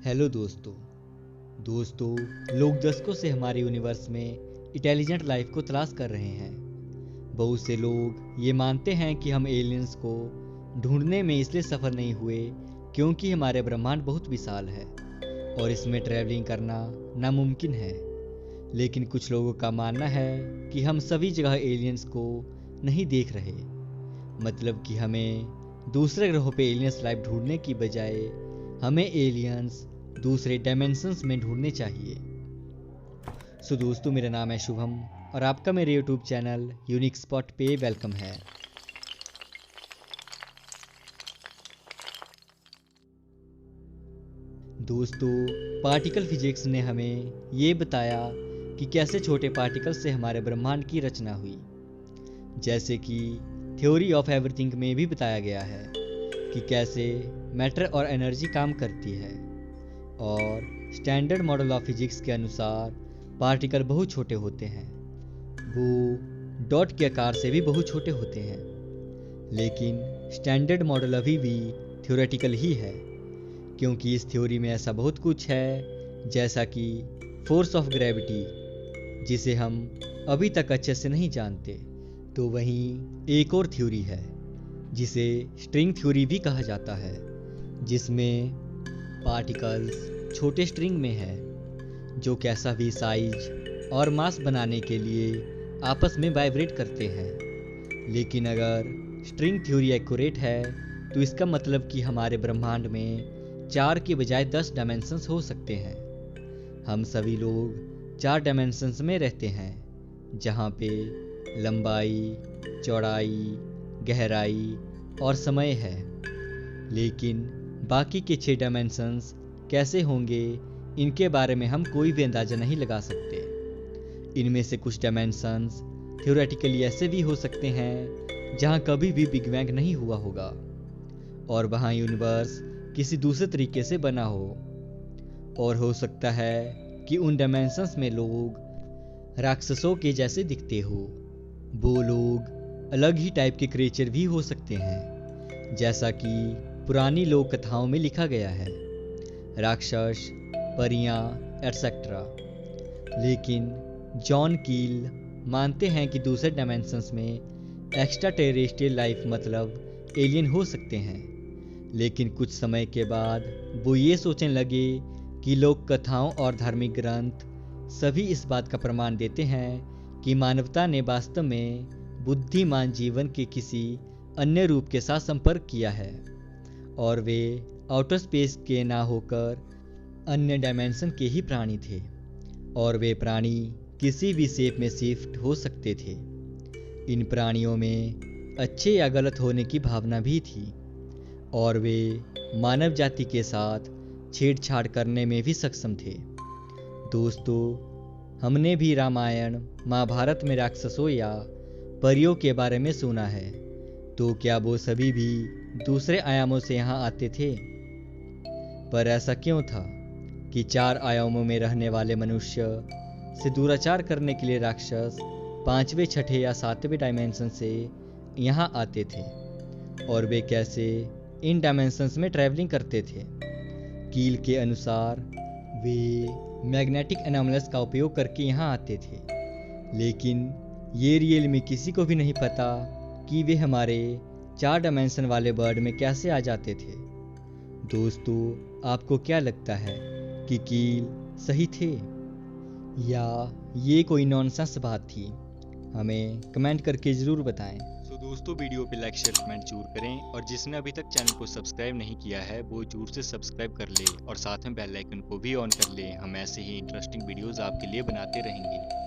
Hello दोस्तों लोग दशकों से हमारे यूनिवर्स में इंटेलिजेंट लाइफ को तलाश कर रहे हैं। बहुत से लोग ये मानते हैं कि हम एलियंस को ढूंढने में इसलिए सफल नहीं हुए क्योंकि हमारे ब्रह्मांड बहुत विशाल है और इसमें ट्रैवलिंग करना नामुमकिन है। लेकिन कुछ लोगों का मानना है कि हम सभी जगह एलियंस को नहीं देख रहे, मतलब कि हमें दूसरे ग्रहों पे एलियंस लाइफ ढूंढने की बजाय हमें एलियंस दूसरे डायमेंशंस में ढूंढने चाहिए। सो दोस्तों, मेरा नाम है शुभम और आपका मेरे यूट्यूब चैनल यूनिक स्पॉट पे वेलकम है। दोस्तों, पार्टिकल फिजिक्स ने हमें ये बताया कि कैसे छोटे पार्टिकल से हमारे ब्रह्मांड की रचना हुई। जैसे कि थ्योरी ऑफ एवरीथिंग में भी बताया गया है कि कैसे मैटर और एनर्जी काम करती है, और स्टैंडर्ड मॉडल ऑफ फिजिक्स के अनुसार पार्टिकल बहुत छोटे होते हैं, वो डॉट के आकार से भी बहुत छोटे होते हैं। लेकिन स्टैंडर्ड मॉडल अभी भी थ्योरेटिकल ही है, क्योंकि इस थ्योरी में ऐसा बहुत कुछ है, जैसा कि फोर्स ऑफ ग्रेविटी, जिसे हम अभी तक अच्छे से नहीं जानते। तो वहीं एक और थ्योरी है जिसे स्ट्रिंग थ्योरी भी कहा जाता है, जिसमें पार्टिकल्स छोटे स्ट्रिंग में है जो कैसा भी साइज और मास बनाने के लिए आपस में वाइब्रेट करते हैं। लेकिन अगर स्ट्रिंग थ्योरी एक्यूरेट है तो इसका मतलब कि हमारे ब्रह्मांड में 4 के बजाय 10 डायमेंशंस हो सकते हैं। हम सभी लोग 4 डायमेंशंस में रहते हैं, जहाँ पे लंबाई, चौड़ाई, गहराई और समय है। लेकिन बाकी के 6 डायमेंशंस कैसे होंगे, इनके बारे में हम कोई भी अंदाजा नहीं लगा सकते। इनमें से कुछ डायमेंशंस थ्योरेटिकली ऐसे भी हो सकते हैं जहां कभी भी बिग बैंग नहीं हुआ होगा और वहां यूनिवर्स किसी दूसरे तरीके से बना हो। और हो सकता है कि उन डायमेंशंस में लोग राक्षसों के जैसे दिखते हो। वो लोग अलग ही टाइप के क्रिएचर भी हो सकते हैं, जैसा कि पुरानी लोक कथाओं में लिखा गया है, राक्षस, परियां एटसेट्रा। लेकिन जॉन कील मानते हैं कि दूसरे डायमेंशंस में एक्स्ट्रा टेरेस्ट्रियल लाइफ मतलब एलियन हो सकते हैं। लेकिन कुछ समय के बाद वो ये सोचने लगे कि लोक कथाओं और धार्मिक ग्रंथ सभी इस बात का प्रमाण देते हैं कि मानवता ने वास्तव में बुद्धिमान जीवन के किसी अन्य रूप के साथ संपर्क किया है, और वे आउटर स्पेस के ना होकर अन्य डायमेंशन के ही प्राणी थे, और वे प्राणी किसी भी शेप में शिफ्ट हो सकते थे। इन प्राणियों में अच्छे या गलत होने की भावना भी थी, और वे मानव जाति के साथ छेड़छाड़ करने में भी सक्षम थे। दोस्तों, हमने भी रामायण महाभारत में राक्षसों या परियों के बारे में सुना है, तो क्या वो सभी भी दूसरे आयामों से यहाँ आते थे? पर ऐसा क्यों था कि 4 आयामों में रहने वाले मनुष्य से दुराचार करने के लिए राक्षस 5वें, 6ठे या 7वें डायमेंशन से यहाँ आते थे? और वे कैसे इन डायमेंशंस में ट्रैवलिंग करते थे? कील के अनुसार वे मैग्नेटिक एनोमलस का उपयोग करके यहाँ आते थे। लेकिन ये रियल में किसी को भी नहीं पता कि वे हमारे 4 डायमेंशन वाले वर्ल्ड में कैसे आ जाते थे। दोस्तों, आपको क्या लगता है कि कील सही थे या ये कोई नॉनसेंस बात थी? हमें कमेंट करके ज़रूर बताएं। तो दोस्तों, वीडियो पे लाइक, शेयर, कमेंट जरूर करें, और जिसने अभी तक चैनल को सब्सक्राइब नहीं किया है वो जरूर से सब्सक्राइब कर ले और साथ में बेल आइकन को भी ऑन कर ले। हम ऐसे ही इंटरेस्टिंग वीडियोस आपके लिए बनाते रहेंगे।